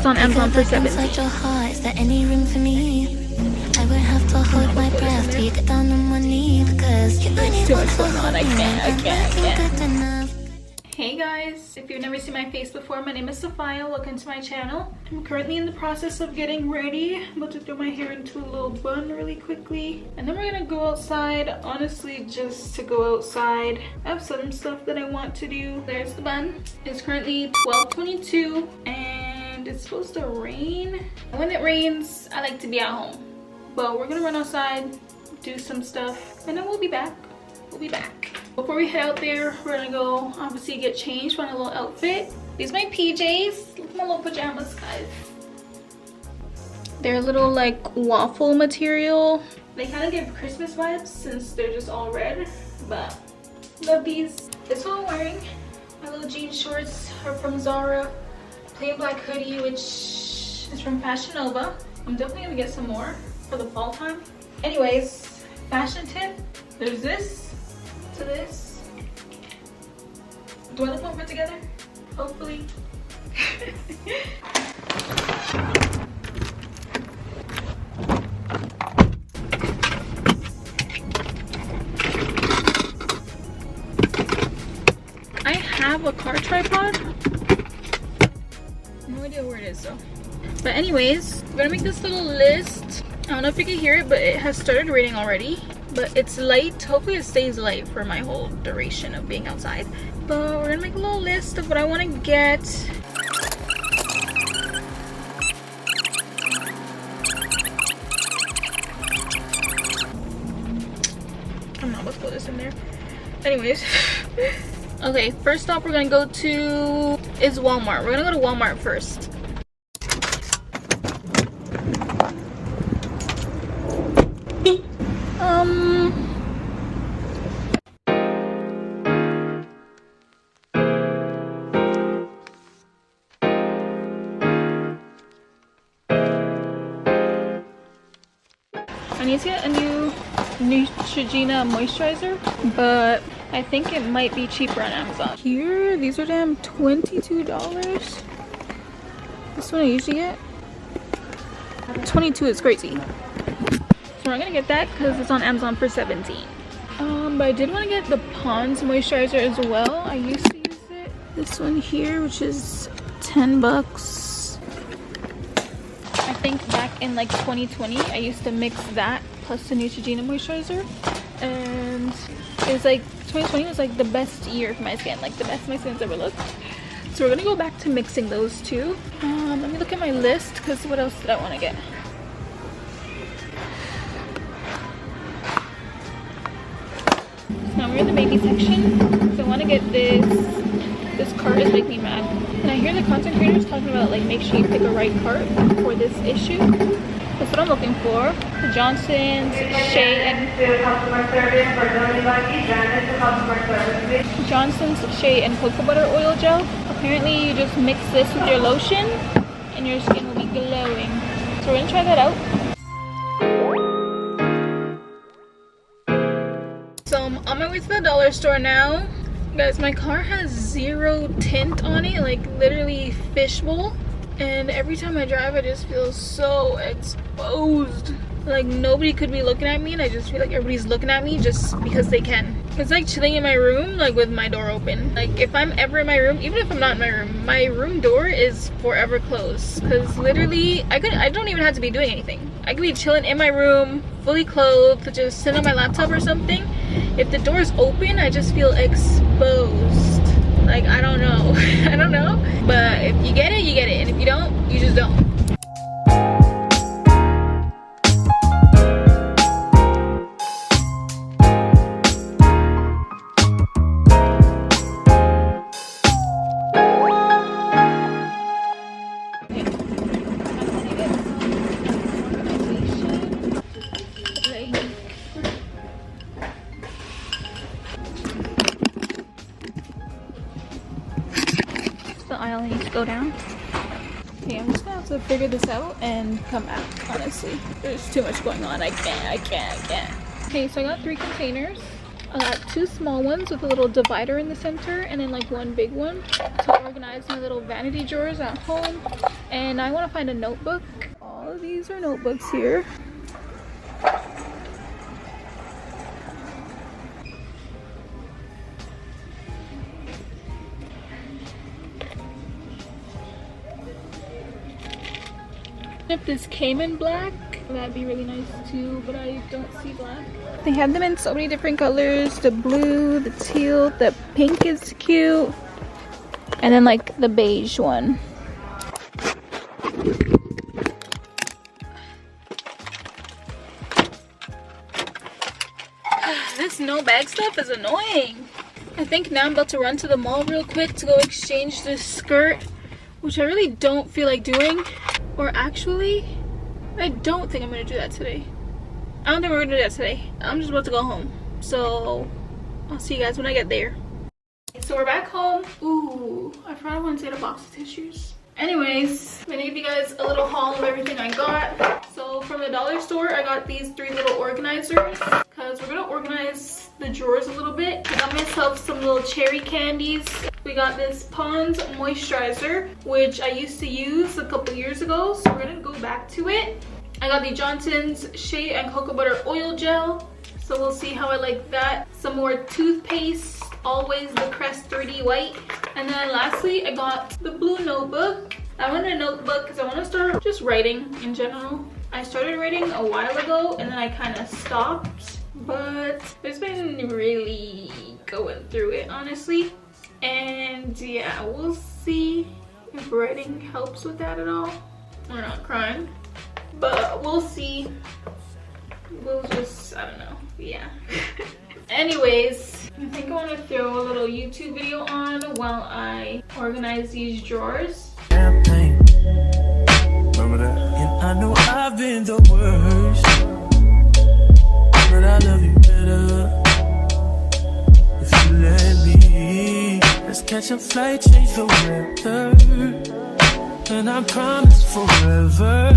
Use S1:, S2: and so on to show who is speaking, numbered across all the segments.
S1: It's on Amazon for $7.
S2: Inside your heart, is there any room for me? I would have to hold my breath till you get down on one knee, because you're
S1: There's too much going on. I can't.
S2: good enough.
S1: Hey guys, if you've never seen my face before, my name is Safiyah. Welcome to my channel. I'm currently in the process of getting ready. I'm about to throw my hair into a little bun really quickly, and then we're gonna go outside. Honestly, just to go outside. I have some stuff that I want to do. There's the bun. It's currently 12:22 and it's supposed to rain. When it rains, I like to be at home, but we're gonna run outside, do some stuff, and then we'll be back. Before we head out there, we're gonna go obviously get changed, find a little outfit. These are my PJs. Look at my little pajamas, guys. They're a little like waffle material. They kind of give Christmas vibes since they're just all red, but love these. This one I'm wearing. My little jean shorts are from Zara. Plain black hoodie, which is from Fashion Nova. I'm definitely gonna get some more for the fall time. Anyways, fashion tip, there's this to this. Do I look more put together? Hopefully. I have a car tripod. No idea where it is though. But anyways, we're gonna make this little list. I don't know if you can hear it, but it has started raining already. But it's light. Hopefully it stays light for my whole duration of being outside. But we're gonna make a little list of what I want to get. I'm not supposed to put this in there. Anyways. Okay, first stop we're gonna go to is Walmart. We're gonna go to Walmart first. I need to get a new Neutrogena moisturizer, but I think it might be cheaper on Amazon. Here, these are damn $22. This one I usually get 22 is crazy. So we're gonna get that because it's on Amazon for 17. But I did want to get the Pond's moisturizer as well. I used to use it. This one here, which is 10 bucks. I think back in like 2020, I used to mix that plus the Neutrogena moisturizer, and it was like 2020 was like the best year for my skin, like the best my skin's ever looked. So we're gonna go back to mixing those two. Let me look at my list because what else did I want to get? Now we're in the baby section, so I want to get this. This cart is making me mad. And I hear the content creators talking about like make sure you pick a right cart for this issue. That's what I'm looking for. The Johnson's, Shea and cocoa butter oil gel. Apparently you just mix this with your lotion and your skin will be glowing. So we're gonna try that out. So I'm on my way to the dollar store now. Guys, my car has zero tint on it, like literally fishbowl. And every time I drive, I just feel so exposed. Like nobody could be looking at me, and I just feel like everybody's looking at me just because they can. It's like chilling in my room, like with my door open. Like if I'm ever in my room, even if I'm not in my room door is forever closed. Cause literally, I don't even have to be doing anything. I could be chilling in my room, fully clothed, just sitting on my laptop or something. If the door is open, I just feel exposed. Like I don't know. I don't know. But if you get it, you get it. And if you don't, you just don't. I need to go down. Okay, I'm just gonna have to figure this out and come back, honestly. There's too much going on. I can't. Okay, so I got 3 containers. I got 2 small ones with a little divider in the center and then like 1 big one to organize my little vanity drawers at home. And I want to find a notebook. All of these are notebooks here. If this came in black, that'd be really nice too, but I don't see black. They have them in so many different colors. The blue, the teal, the pink is cute, and then like the beige one. This no bag stuff is annoying. I think now I'm about to run to the mall real quick to go exchange this skirt, which I really don't feel like doing. Or actually, I don't think I'm gonna do that today. I don't think we're gonna do that today. I'm just about to go home. So I'll see you guys when I get there. So we're back home. Ooh, I forgot I wanted to get a box of tissues. Anyways, I'm gonna give you guys a little haul of everything I got. So from the dollar store, I got these 3 little organizers because we're gonna organize the drawers a little bit. I got myself some little cherry candies. We got this Pond's moisturizer, which I used to use a couple years ago, so we're gonna go back to it. I got the Johnson's Shea and Cocoa Butter Oil Gel, so we'll see how I like that. Some more toothpaste, always the Crest 3D White. And then lastly, I got the blue notebook. I wanted a notebook because I want to start just writing in general. I started writing a while ago and then I kind of stopped, but it's been really going through it, honestly. And yeah, we'll see if writing helps with that at all. We're not crying, but we'll see. We'll just, I don't know, yeah. Anyways, I think I want to throw a little YouTube video on while I organize these drawers.
S3: Champagne. Remember that? And I know I've been the worst, but I love you better if you let me. Let's catch a flight, change the weather, and I promise forever.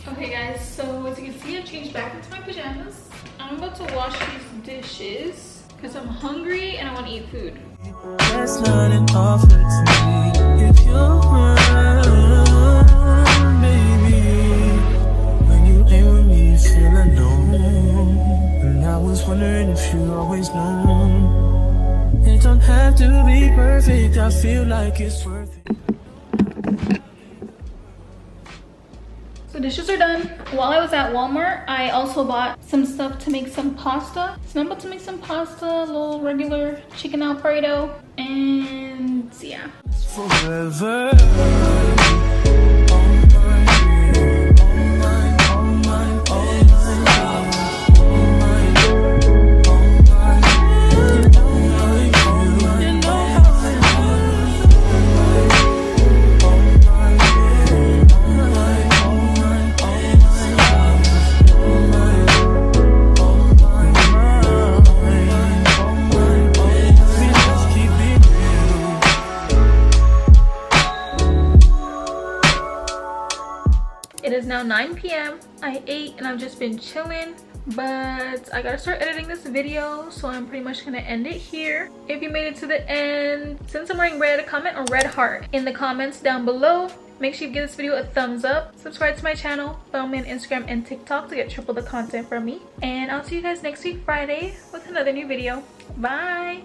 S1: Okay guys, so as you can see, I changed back into my pajamas. I'm about to wash these dishes because I'm hungry and I want to eat food.
S3: That's not an offer to me. If you're baby, when you ain't with me, you feel alone. And I was wondering if you always know. It don't have to be perfect, I feel like it's worth it.
S1: So dishes are done. While I was at Walmart, I also bought some stuff to make some pasta. So I'm about to make some pasta, a little regular chicken alfredo, and yeah.
S3: Forever.
S1: It is now 9 p.m. I ate and I've just been chilling, but I gotta start editing this video, so I'm pretty much gonna end it here. If you made it to the end, since I'm wearing red, comment a red heart in the comments down below. Make sure you give this video a thumbs up, subscribe to my channel, follow me on Instagram and TikTok to get triple the content from me, and I'll see you guys next week Friday with another new video. Bye.